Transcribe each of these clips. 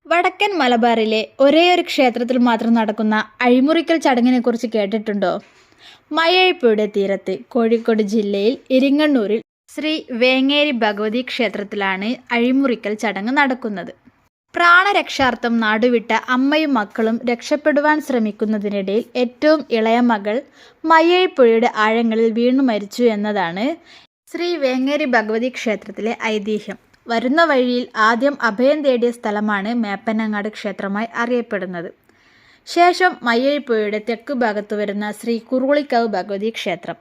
വടക്കൻ മലബാറിലെ ഒരേയൊരു ക്ഷേത്രത്തിൽ മാത്രം നടക്കുന്ന അഴിമുറിക്കൽ ചടങ്ങിനെക്കുറിച്ച് കേട്ടിട്ടുണ്ടോ? മയ്യഴിപ്പുഴയുടെ തീരത്ത് കോഴിക്കോട് ജില്ലയിൽ ഇരിങ്ങണ്ണൂരിൽ ശ്രീ വേങ്ങേരി ഭഗവതി ക്ഷേത്രത്തിലാണ് അഴിമുറിക്കൽ ചടങ്ങ് നടക്കുന്നത്. പ്രാണരക്ഷാർത്ഥം നാടുവിട്ട അമ്മയും മക്കളും രക്ഷപ്പെടുവാൻ ശ്രമിക്കുന്നതിനിടയിൽ ഏറ്റവും ഇളയ മകൾ മയ്യഴിപ്പുഴയുടെ ആഴങ്ങളിൽ വീണു മരിച്ചു എന്നതാണ് ശ്രീ വേങ്ങേരി ഭഗവതി ക്ഷേത്രത്തിലെ ഐതിഹ്യം. വരുന്ന വഴിയിൽ ആദ്യം അഭയം തേടിയ സ്ഥലമാണ് മേപ്പനങ്ങാട് ക്ഷേത്രമായി അറിയപ്പെടുന്നത്. ശേഷം മയ്യഴിപ്പുഴയുടെ തെക്കു ഭാഗത്തു വരുന്ന ശ്രീ കുറുളിക്കാവ് ഭഗവതി ക്ഷേത്രം.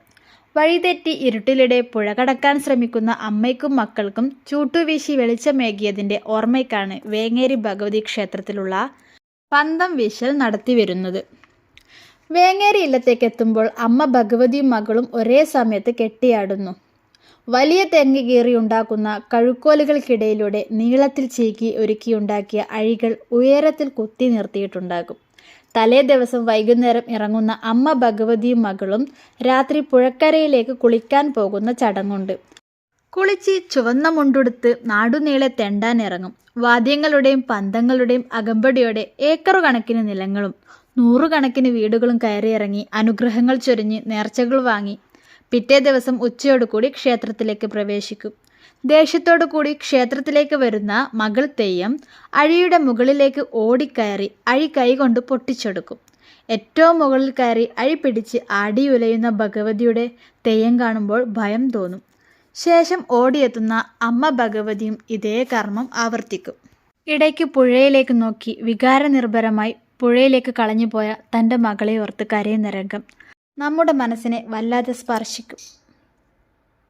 വഴിതെറ്റി ഇരുട്ടിലിടെ പുഴ കടക്കാൻ ശ്രമിക്കുന്ന അമ്മയ്ക്കും മക്കൾക്കും ചൂട്ടുവീശി വെളിച്ചമേകിയതിൻ്റെ ഓർമ്മയ്ക്കാണ് വേങ്ങേരി ഭഗവതി ക്ഷേത്രത്തിലുള്ള പന്തം വീശൽ നടത്തിവരുന്നത്. വേങ്ങേരി ഇല്ലത്തേക്കെത്തുമ്പോൾ അമ്മ ഭഗവതിയും മകളും ഒരേ സമയത്ത് കെട്ടിയാടുന്നു. വലിയ തെങ്ങ് കീറി ഉണ്ടാക്കുന്ന കഴുക്കോലുകൾക്കിടയിലൂടെ നീളത്തിൽ ചീക്കി ഒരുക്കിയുണ്ടാക്കിയ അഴികൾ ഉയരത്തിൽ കുത്തി നിർത്തിയിട്ടുണ്ടാകും. തലേ ദിവസം വൈകുന്നേരം ഇറങ്ങുന്ന അമ്മ ഭഗവതിയും മകളും രാത്രി പുഴക്കരയിലേക്ക് കുളിക്കാൻ പോകുന്ന ചടങ്ങുണ്ട്. കുളിച്ച് ചുവന്ന മുണ്ടുടുത്ത് നാടുനീളെ തെണ്ടാൻ ഇറങ്ങും. വാദ്യങ്ങളുടെയും പന്തങ്ങളുടെയും അകമ്പടിയോടെ ഏക്കറു കണക്കിന് നിലങ്ങളും നൂറുകണക്കിന് വീടുകളും കയറിയിറങ്ങി അനുഗ്രഹങ്ങൾ ചൊരിഞ്ഞ് നേർച്ചകൾ വാങ്ങി പിറ്റേ ദിവസം ഉച്ചയോടുകൂടി ക്ഷേത്രത്തിലേക്ക് പ്രവേശിക്കും. ദേഷ്യത്തോടുകൂടി ക്ഷേത്രത്തിലേക്ക് വരുന്ന മകൾ തെയ്യം അഴിയുടെ മുകളിലേക്ക് ഓടിക്കയറി അഴി കൈകൊണ്ട് പൊട്ടിച്ചെടുക്കും. ഏറ്റവും മുകളിൽ കയറി അഴി പിടിച്ച് ആടിയുലയുന്ന ഭഗവതിയുടെ തെയ്യം കാണുമ്പോൾ ഭയം തോന്നും. ശേഷം ഓടിയെത്തുന്ന അമ്മ ഭഗവതിയും ഇതേ കർമ്മം ആവർത്തിക്കും. ഇടയ്ക്ക് പുഴയിലേക്ക് നോക്കി വികാരനിർഭരമായി പുഴയിലേക്ക് കളഞ്ഞുപോയ തൻ്റെ മകളെ ഓർത്ത് കരയുന്ന രംഗം നമ്മുടെ മനസ്സിനെ വല്ലാതെ സ്പർശിക്കും.